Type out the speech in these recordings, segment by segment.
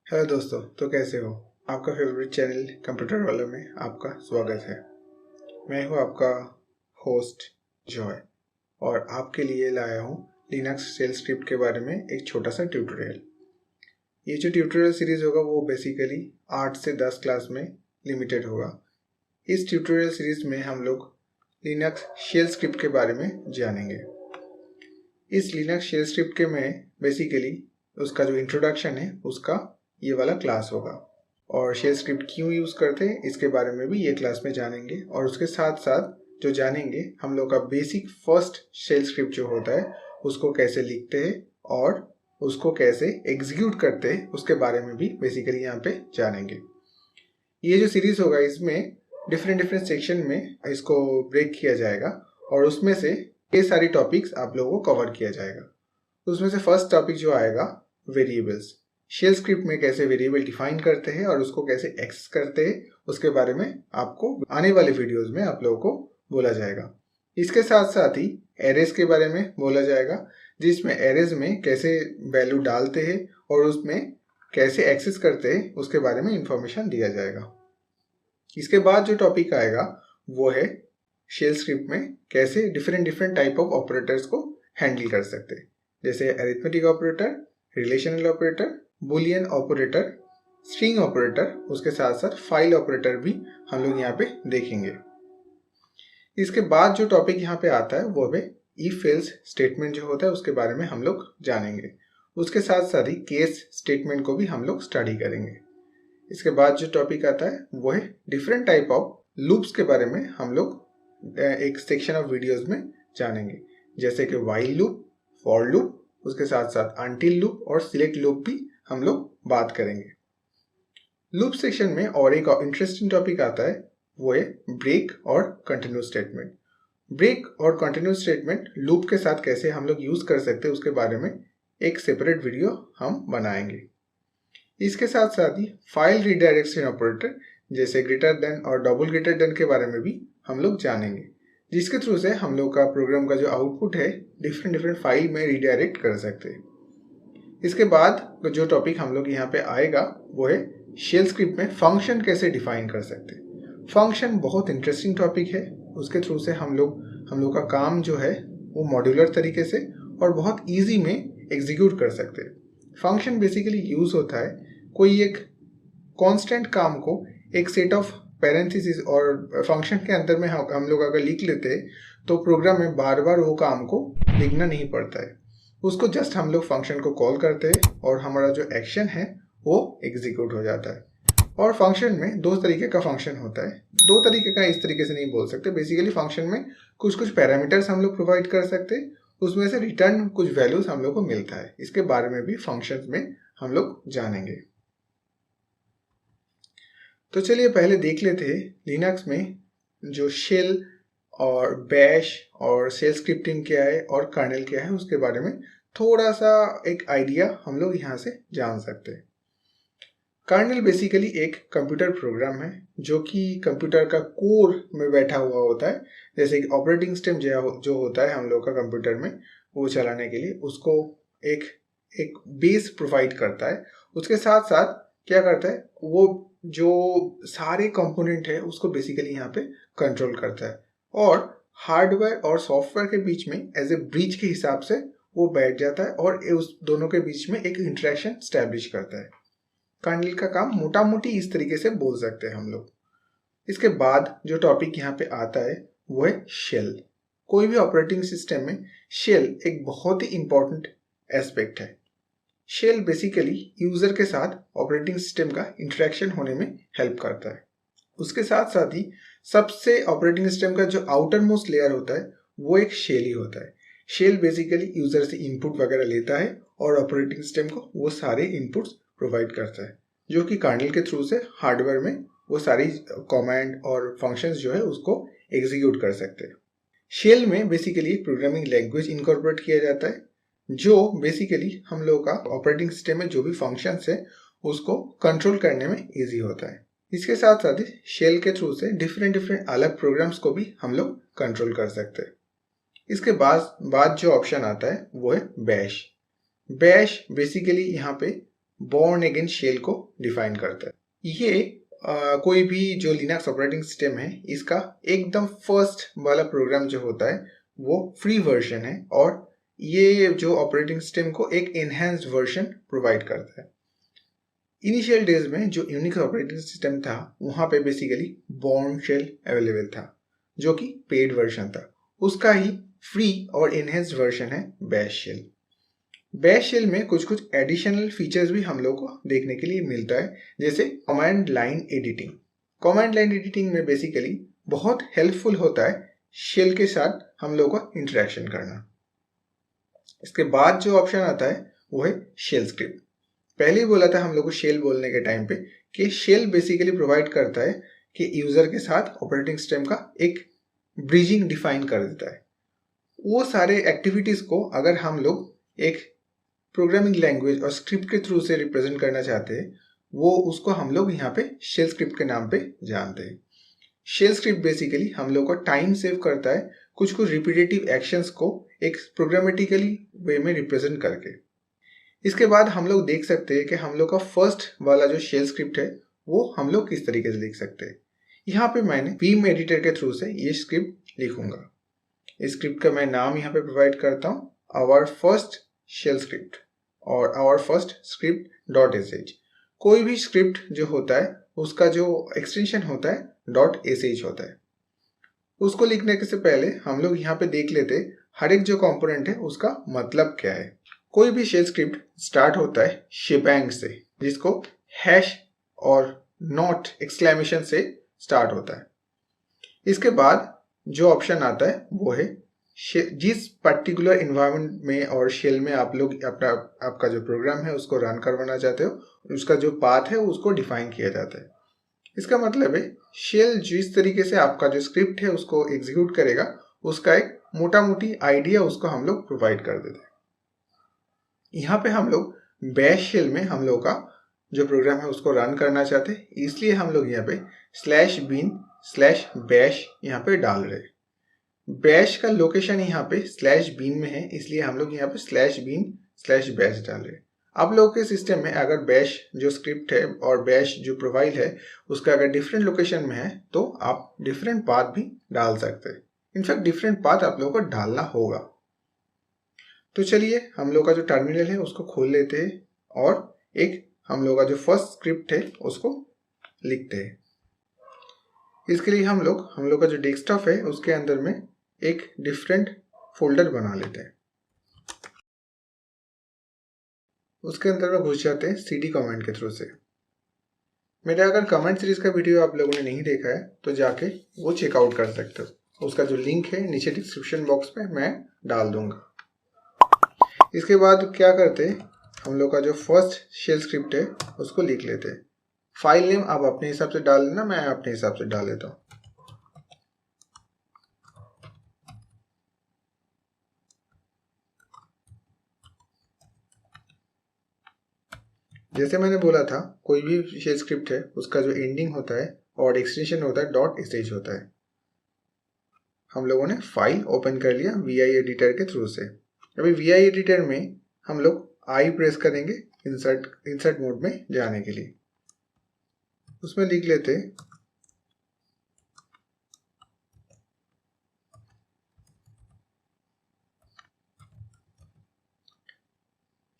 Hello दोस्तों, तो कैसे हो। आपका फेवरेट चैनल कंप्यूटर वाला में आपका स्वागत है। मैं हूं आपका होस्ट जॉय और आपके लिए लाया हूं लिनक्स शेल स्क्रिप्ट के बारे में एक छोटा सा ट्यूटोरियल। ये जो ट्यूटोरियल सीरीज होगा वो बेसिकली 8 से 10 क्लास में लिमिटेड होगा। इस ट्यूटोरियल सीरीज में हम लोग लिनक्स शेल स्क्रिप्ट के बारे में जानेंगे। इस लिनक्स शेल स्क्रिप्ट के में बेसिकली उसका जो इंट्रोडक्शन है उसका ये वाला क्लास होगा और शेल स्क्रिप्ट क्यों यूज़ करते हैं इसके बारे में भी ये क्लास में जानेंगे। और उसके साथ साथ जो जानेंगे हम लोग का बेसिक फर्स्ट शेल स्क्रिप्ट जो होता है उसको कैसे लिखते हैं और उसको कैसे एग्जीक्यूट करते हैं उसके बारे में भी बेसिकली यहाँ पे जानेंगे। ये जो सीरीज होगा इसमें डिफरेंट सेक्शन में इसको ब्रेक किया जाएगा और उसमें से ये सारी टॉपिक्स आप लोगों को कवर किया जाएगा। उसमें से फर्स्ट टॉपिक जो आएगा वेरिएबल्स। शेल स्क्रिप्ट में कैसे वेरिएबल डिफाइन करते हैं और उसको कैसे एक्सेस करते हैं उसके बारे में आपको आने वाले वीडियोस में आप लोगों को बोला जाएगा। इसके साथ साथ ही एरेज के बारे में बोला जाएगा, जिसमें एरेज में कैसे वैल्यू डालते हैं और उसमें कैसे एक्सेस करते हैं उसके बारे में इंफॉर्मेशन दिया जाएगा। इसके बाद जो टॉपिक आएगा वो है शेल स्क्रिप्ट में कैसे डिफरेंट टाइप ऑफ ऑपरेटर्स को हैंडल कर सकते हैं, जैसे arithmetic operator, relational operator, Boolean operator, string operator, उसके साथ साथ फाइल ऑपरेटर भी हम लोग यहाँ पे देखेंगे। इसके बाद जो टॉपिक यहाँ पे आता है वो है इफ एल्स स्टेटमेंट जो होता है उसके बारे में हम लोग जानेंगे। उसके साथ साथ ही केस स्टेटमेंट को भी हम लोग स्टडी करेंगे। इसके बाद जो टॉपिक आता है वो है डिफरेंट टाइप ऑफ लूप्स के बारे में हम लोग एक सेक्शन ऑफ वीडियोस में जानेंगे, जैसे कि व्हाइल लूप, फॉर लूप, उसके साथ साथ अनटिल लूप और सिलेक्ट लूप भी हम लोग बात करेंगे। लूप सेक्शन में और एक इंटरेस्टिंग टॉपिक आता है वो है ब्रेक और कंटिन्यू स्टेटमेंट। ब्रेक और कंटिन्यू स्टेटमेंट लूप के साथ कैसे हम लोग यूज कर सकते हैं उसके बारे में एक सेपरेट वीडियो हम बनाएंगे। इसके साथ साथ ही फाइल रिडायरेक्शन ऑपरेटर जैसे ग्रेटर देन और डबल ग्रेटर देन के बारे में भी हम लोग जानेंगे, जिसके थ्रू से हम लोग का प्रोग्राम का जो आउटपुट है डिफरेंट फाइल में रिडायरेक्ट कर सकते हैं। इसके बाद जो टॉपिक हम लोग यहाँ पे आएगा वो है शेल स्क्रिप्ट में फंक्शन कैसे डिफाइन कर सकते हैं। फंक्शन बहुत इंटरेस्टिंग टॉपिक है, उसके थ्रू से हम लोग का काम जो है वो मॉड्यूलर तरीके से और बहुत ईजी में एग्जीक्यूट कर सकते हैं। फंक्शन बेसिकली यूज होता है कोई एक कांस्टेंट काम को एक सेट ऑफ पैरेंथेसिस और फंक्शन के अंदर में हम लोग अगर लिख लेते हैं तो प्रोग्राम में बार बार वो काम को लिखना नहीं पड़ता है। उसको जस्ट हम लोग फंक्शन को कॉल करते हैं और हमारा जो एक्शन है वो एग्जीक्यूट हो जाता है। और फंक्शन में दो तरीके का फंक्शन होता है, दो तरीके का इस तरीके से नहीं बोल सकते। बेसिकली फंक्शन में कुछ पैरामीटर्स हम लोग प्रोवाइड कर सकते हैं, उसमें से रिटर्न कुछ वैल्यूज हम लोग को मिलता है। इसके बारे में भी फंक्शन में हम लोग जानेंगे। तो चलिए पहले देख लेते हैं लिनक्स में जो शेल और बैश और शेल स्क्रिप्टिंग क्या है और कर्नेल क्या है उसके बारे में थोड़ा सा एक आइडिया हम लोग यहाँ से जान सकते हैं। कर्नेल बेसिकली एक कंप्यूटर प्रोग्राम है जो कि कंप्यूटर का कोर में बैठा हुआ होता है। जैसे कि ऑपरेटिंग सिस्टम जो होता है हम लोग का कंप्यूटर में वो चलाने के लिए उसको एक बेस प्रोवाइड करता है। उसके साथ साथ क्या करता है वो जो सारे कंपोनेंट है उसको बेसिकली यहाँ पे कंट्रोल करता है और हार्डवेयर और सॉफ्टवेयर के बीच में एज ए ब्रिज के हिसाब से वो बैठ जाता है और उस दोनों के बीच में एक इंटरेक्शन स्टैब्लिश करता है। कर्नेल का काम मोटा मोटी इस तरीके से बोल सकते हैं हम लोग। इसके बाद जो टॉपिक यहाँ पे आता है वो है शेल। कोई भी ऑपरेटिंग सिस्टम में शेल एक बहुत ही इंपॉर्टेंट एस्पेक्ट है। शेल बेसिकली यूजर के साथ ऑपरेटिंग सिस्टम का इंटरेक्शन होने में हेल्प करता है। उसके साथ साथ ही सबसे ऑपरेटिंग सिस्टम का जो आउटर मोस्ट लेयर होता है वो एक शेल ही होता है। शेल बेसिकली यूजर से इनपुट वगैरह लेता है और ऑपरेटिंग सिस्टम को वो सारे इनपुट्स प्रोवाइड करता है, जो कि कर्नेल के थ्रू से हार्डवेयर में वो सारी कमांड और फंक्शंस जो है उसको एग्जीक्यूट कर सकते हैं। शेल में बेसिकली प्रोग्रामिंग लैंग्वेज इनकॉर्पोरेट किया जाता है जो बेसिकली हम लोग का ऑपरेटिंग सिस्टम में जो भी फंक्शंस है उसको कंट्रोल करने में इजी होता है। इसके साथ साथ ही शेल के थ्रू से डिफरेंट अलग प्रोग्राम्स को भी हम लोग कंट्रोल कर सकते हैं। इसके बाद जो ऑप्शन आता है वो है बैश। बैश बेसिकली यहाँ पे बॉर्न अगेन शेल को डिफाइन करता है। ये कोई भी जो लिनक्स ऑपरेटिंग सिस्टम है इसका एकदम फर्स्ट वाला प्रोग्राम जो होता है वो फ्री वर्जन है, और ये जो ऑपरेटिंग सिस्टम को एक एनहांस्ड वर्जन प्रोवाइड करता है। इनिशियल डेज में जो यूनिक्स ऑपरेटिंग सिस्टम था वहाँ पे बेसिकली बॉर्न शेल अवेलेबल था जो कि पेड वर्जन था। उसका ही फ्री और एनहेंस्ड वर्जन है बैश शेल। बैश शेल में कुछ कुछ एडिशनल फीचर्स भी हम लोग को देखने के लिए मिलता है, जैसे command line editing. Command line editing में बेसिकली बहुत हेल्पफुल होता है शेल के साथ हम लोग को इंटरेक्शन करना। इसके बाद जो ऑप्शन आता है वो है शेल स्क्रिप्ट। पहले ही बोला था हम लोग को शेल बोलने के टाइम पे कि शेल बेसिकली प्रोवाइड करता है कि यूजर के साथ ऑपरेटिंग सिस्टम का एक ब्रिजिंग डिफाइन कर देता है। वो सारे एक्टिविटीज को अगर हम लोग एक प्रोग्रामिंग लैंग्वेज और स्क्रिप्ट के थ्रू से रिप्रेजेंट करना चाहते हैं, वो उसको हम लोग यहाँ पे शेल स्क्रिप्ट के नाम पे जानते हैं। शेल स्क्रिप्ट बेसिकली हम लोग को टाइम सेव करता है कुछ कुछ रिपीटेटिव एक्शंस को एक प्रोग्रामेटिकली वे में रिप्रेजेंट करके। इसके बाद हम लोग देख सकते हैं कि हम लोग का फर्स्ट वाला जो शेल स्क्रिप्ट है वो हम लोग किस तरीके से लिख सकते हैं। यहाँ पे मैंने वीम एडिटर के थ्रू से ये स्क्रिप्ट लिखूंगा। इस स्क्रिप्ट का मैं नाम यहाँ पे प्रोवाइड करता हूँ आवर फर्स्ट शेल स्क्रिप्ट और our first script dot sh। कोई भी स्क्रिप्ट जो होता है उसका जो एक्सटेंशन होता है डॉट sh होता है। उसको लिखने के से पहले हम लोग यहाँ पे देख लेते हर एक जो कंपोनेंट है उसका मतलब क्या है। कोई भी शेल स्क्रिप्ट स्टार्ट होता है शेबैंग से, जिसको हैश और नॉट एक्सक्लेमेशन से स्टार्ट होता है। इसके बाद जो ऑप्शन आता है वो है जिस पर्टिकुलर इन्वायरमेंट में और शेल में आप लोग आपका जो प्रोग्राम है उसको रन करवाना चाहते हो, उसका जो पाथ है उसको डिफाइन किया जाता है। इसका मतलब है शेल जिस तरीके से आपका जो स्क्रिप्ट है उसको एग्जीक्यूट करेगा उसका एक मोटा मोटी आइडिया उसको हम लोग प्रोवाइड कर देते हैं। यहाँ पे हम लोग बैश शेल में हम लोग का जो प्रोग्राम है उसको रन करना चाहते हैं, इसलिए हम लोग यहाँ पे /bin/bash यहाँ पे डाल रहे हैं। बैश का लोकेशन यहाँ पे /bin में है, इसलिए हम लोग यहाँ पे /bin/bash डाल रहे हैं। आप लोगों के सिस्टम में अगर बैश जो स्क्रिप्ट है और बैश जो प्रोवाइड है उसका अगर डिफरेंट लोकेशन में है तो आप डिफरेंट पाथ भी डाल सकते हैं। इनफैक्ट डिफरेंट पाथ आप लोगों को डालना होगा। तो चलिए हम लोग का जो टर्मिनल है उसको खोल लेते हैं और एक हम लोग का जो फर्स्ट स्क्रिप्ट है उसको लिखते हैं। इसके लिए हम लोग का जो डेस्कटॉप है उसके अंदर में एक डिफरेंट फोल्डर बना लेते हैं। उसके अंदर में घुस जाते हैं cd कमांड के थ्रू से। मेरा अगर कमेंट सीरीज का वीडियो आप लोगों ने नहीं देखा है तो जाके वो चेकआउट कर सकते हो। उसका जो लिंक है नीचे डिस्क्रिप्शन बॉक्स में मैं डाल दूंगा। इसके बाद क्या करते हैं, हम लोग का जो फर्स्ट शेल स्क्रिप्ट है उसको लिख लेते हैं। फाइल नेम आप अपने हिसाब से डाल लेना, मैं अपने हिसाब से डाल लेता हूँ। जैसे मैंने बोला था कोई भी शेल स्क्रिप्ट है उसका जो एंडिंग होता है और एक्सटेंशन होता है डॉट sh होता है। हम लोगों ने फाइल ओपन कर लिया vi एडिटर के थ्रू से। अभी vi एडिटर में हम लोग आई प्रेस करेंगे इंसर्ट मोड में जाने के लिए। उसमें लिख लेते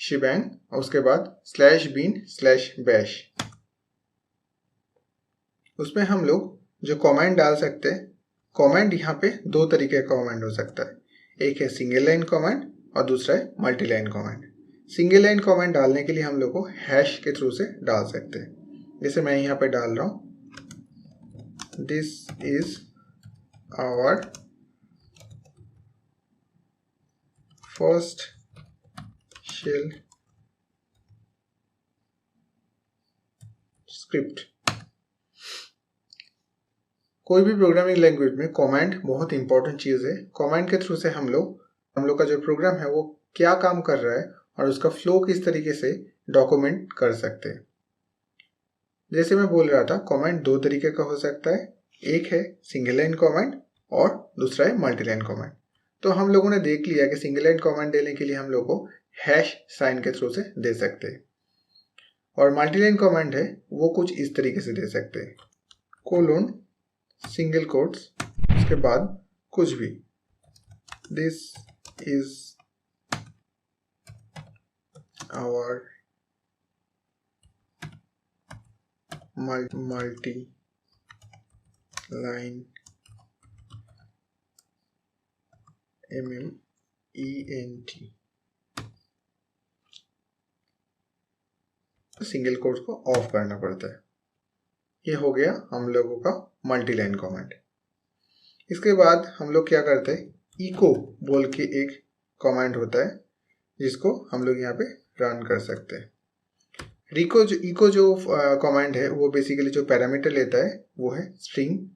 shebang और उसके बाद /bin/bash। उसमें हम लोग जो कमेंट डाल सकते हैं, कमेंट यहाँ पे दो तरीके का कमेंट हो सकता है, एक है सिंगल लाइन कमेंट और दूसरा है multi line comment. Single line comment डालने के लिए हम लोग को हैश के थ्रू से डाल सकते हैं। जैसे मैं यहाँ पे डाल रहा हूँ this is our first shell script. कोई भी प्रोग्रामिंग लैंग्वेज में कमेंट बहुत इंपॉर्टेंट चीज़ है। कमेंट के थ्रू से हम लोग का जो प्रोग्राम है वो क्या काम कर रहा है और उसका फ्लो किस तरीके से डॉक्यूमेंट कर सकते हैं। जैसे मैं बोल रहा था कमेंट दो तरीके का हो सकता है, एक है सिंगल लाइन कमेंट और दूसरा है मल्टी लाइन कमेंट। तो हम लोगों ने देख लिया कि सिंगल लाइन कमेंट देने के लिए हम लोग को हैश साइन के थ्रू से दे सकते हैं। और मल्टीलाइन कमेंट है वो कुछ इस तरीके से दे सकते हैं, कोलोन सिंगल कोट्स उसके बाद कुछ भी, this is our multi line MENT, single quotes को ऑफ करना पड़ता है। ये हो गया हम लोगों का मल्टी लाइन कमेंट। इसके बाद हम लोग क्या करते हैं, इको बोल के एक कमेंट होता है जिसको हम लोग यहाँ पे रन कर सकते हैं। इको जो कमेंट है वो बेसिकली जो पैरामीटर लेता है वो है स्ट्रिंग।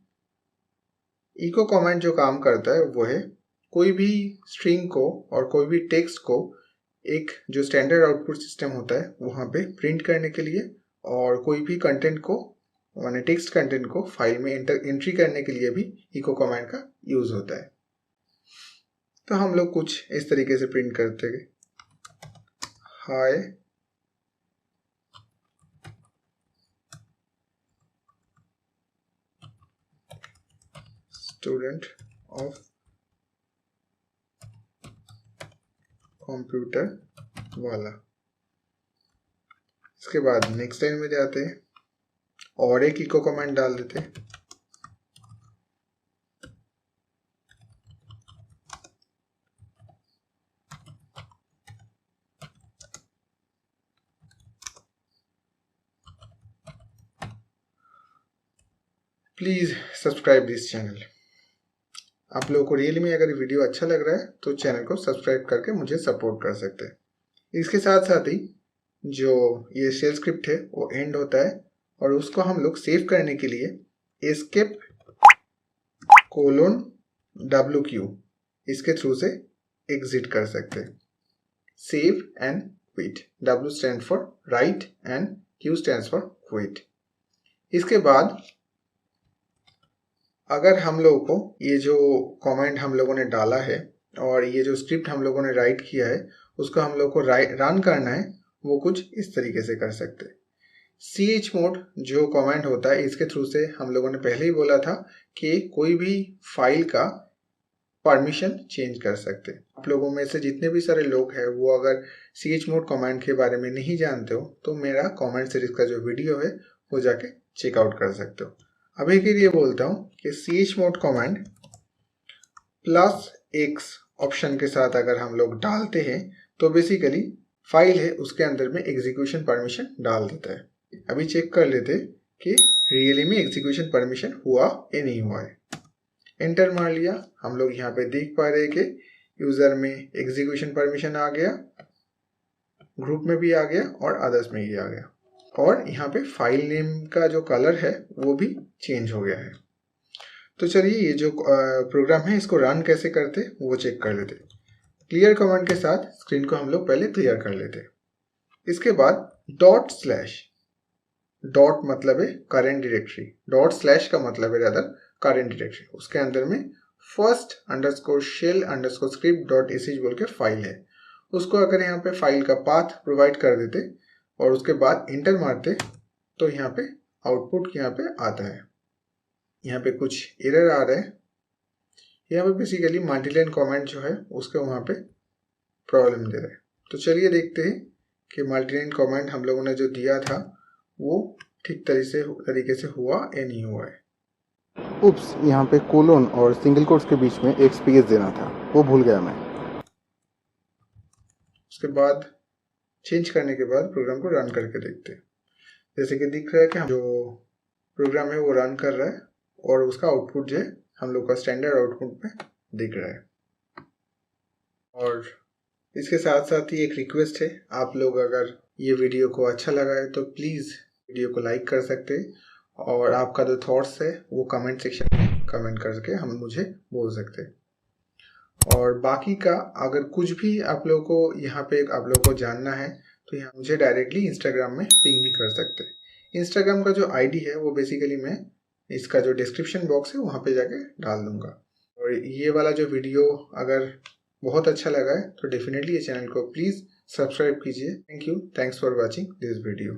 इको कमेंट जो काम करता है वो है कोई भी स्ट्रिंग को और कोई भी टेक्स्ट को एक जो स्टैंडर्ड आउटपुट सिस्टम होता है वहाँ पे प्रिंट करने के लिए, और कोई भी कंटेंट को माने टेक्स्ट कंटेंट को फाइल में एंट्री करने के लिए भी इको कमांड का यूज होता है। तो हम लोग कुछ इस तरीके से प्रिंट करते हैं, हाय स्टूडेंट ऑफ कंप्यूटर वाला। इसके बाद नेक्स्ट लाइन में जाते हैं और एक इको कमांड डाल देते हैं, प्लीज सब्सक्राइब दिस चैनल। आप लोगों को रियली में अगर वीडियो अच्छा लग रहा है तो चैनल को सब्सक्राइब करके मुझे सपोर्ट कर सकते हैं। इसके साथ साथ ही जो ये शेल स्क्रिप्ट है वो एंड होता है और उसको हम लोग सेव करने के लिए एस्केप :WQ इसके थ्रू से एग्जिट कर सकते हैं। Save and quit, W stand for right and Q stand for quit. इसके बाद अगर हम लोगों को ये जो कमेंट हम लोगों ने डाला है और ये जो स्क्रिप्ट हम लोगों ने राइट किया है उसको हम लोग को रन करना है, वो कुछ इस तरीके से कर सकते हैं। chmod जो कमेंट होता है इसके थ्रू से हम लोगों ने पहले ही बोला था कि कोई भी फाइल का परमिशन चेंज कर सकते हैं। आप लोगों में से जितने भी सारे लोग हैं वो अगर chmod कमांड के बारे में नहीं जानते हो तो मेरा कमेंट सीरीज का जो वीडियो है वो जाके चेकआउट कर सकते हो। अभी के लिए बोलता हूँ कि chmod कमांड +X ऑप्शन के साथ अगर हम लोग डालते हैं तो बेसिकली फाइल है उसके अंदर में एग्जीक्यूशन परमिशन डाल देता है। अभी चेक कर लेते कि रियली में एग्जीक्यूशन परमिशन हुआ या नहीं हुआ है। एंटर मार लिया, हम लोग यहाँ पे देख पा रहे हैं कि यूजर में एग्जीक्यूशन परमिशन आ गया, ग्रुप में भी आ गया और अदर्स में भी आ गया, और यहाँ पे फाइल नेम का जो कलर है वो भी चेंज हो गया है। तो चलिए ये जो प्रोग्राम है इसको रन कैसे करते वो चेक कर लेते। क्लियर कमांड के साथ स्क्रीन को हम लोग पहले क्लियर कर लेते। इसके बाद डॉट मतलब है करेंट डायरेक्टरी, / का मतलब है अदर करेंट डायरेक्टरी, उसके अंदर में first_shell_script.sh बोल के फाइल है, उसको अगर यहाँ पे फाइल का पाथ प्रोवाइड कर देते और उसके बाद इंटर मारते तो यहाँ पे आउटपुट यहाँ पे आता है। यहाँ पे कुछ एरर आ रहे हैं, यहाँ पे बेसिकली मल्टीलाइन कमेंट जो है उसके वहाँ पे प्रॉब्लम दे रहे हैं। तो चलिए देखते हैं कि मल्टीलाइन कमेंट हम लोगों ने जो दिया था वो ठीक तरीके से हुआ या नहीं हुआ है। उप्स, यहाँ पे कोलोन और सिंगल कोट्स के बीच में एक स्पेस देना था, वो भूल गया मैं। उसके बाद चेंज करने के बाद प्रोग्राम को रन करके देखते हैं। जैसे कि दिख रहा है कि जो प्रोग्राम है वो रन कर रहा है और उसका आउटपुट जो है हम लोग का स्टैंडर्ड आउटपुट में दिख रहा है। और इसके साथ साथ ही एक रिक्वेस्ट है, आप लोग अगर ये वीडियो को अच्छा लगा है तो प्लीज़ वीडियो को लाइक कर सकते हैं और आपका जो थॉट्स है वो कमेंट सेक्शन में कमेंट करके हम मुझे बोल सकते हैं। और बाकी का अगर कुछ भी आप लोगों को यहाँ पे आप लोगों को जानना है तो यहाँ मुझे डायरेक्टली इंस्टाग्राम में पिंग भी कर सकते हैं। इंस्टाग्राम का जो आईडी है वो बेसिकली मैं इसका जो डिस्क्रिप्शन बॉक्स है वहाँ पे जाके डाल दूंगा। और ये वाला जो वीडियो अगर बहुत अच्छा लगा है तो डेफिनेटली ये चैनल को प्लीज़ सब्सक्राइब कीजिए। Thank you, thanks for watching this video.